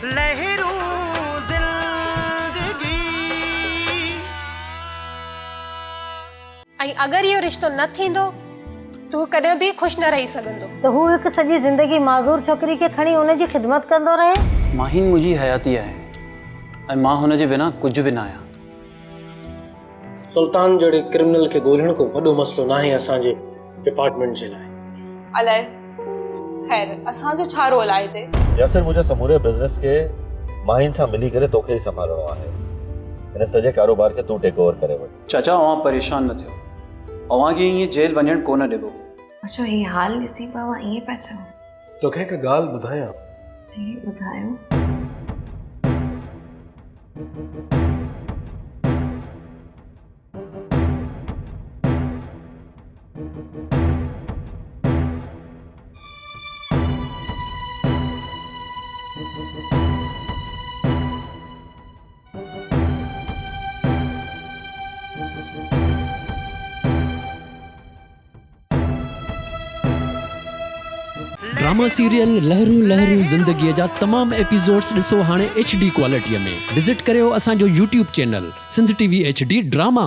लहरूं ज़िंदगी। अगर यो रिश्तो न थींदो तू कदे भी खुश न रही सघंदो। तो हू एक सजी जिंदगी माज़ूर छोकरी के खणी उन जी खिदमत कंदो रहे। माहिन मुझी हयाती है ऐं मां हुन जे बिना कुछ भी ना आया। सुल्तान जड़े क्रिमिनल के गोलण को बड़ो मसलो ना है असांजे डिपार्टमेंट जे लाए। अलाए खैर असांजो छा रोल आहे ते? यासिर मुझे समूरे बिजनेस के माहिन सां मिली करे तोखे ही संभालणो आहे। इन सजे कारोबार के तू टेक ओवर करे वठ। चाचा अवां परेशान न थियो, अवां के ये जेल वञण कोन ॾिबो। अच्छा ये हाल ॾिसी पावा ईअं पिया चओ? तोखे हिकु ॻाल्हि ॿुधायां। जी ॿुधायो। ड्रामा सीरियल लहरू लहरू ज़िंदगी जा तमाम एपिसोड्स ॾिसो हाणे HD क्वालिटीअ में। विजिट करियो असांजो YouTube channel Sindh TV HD drama.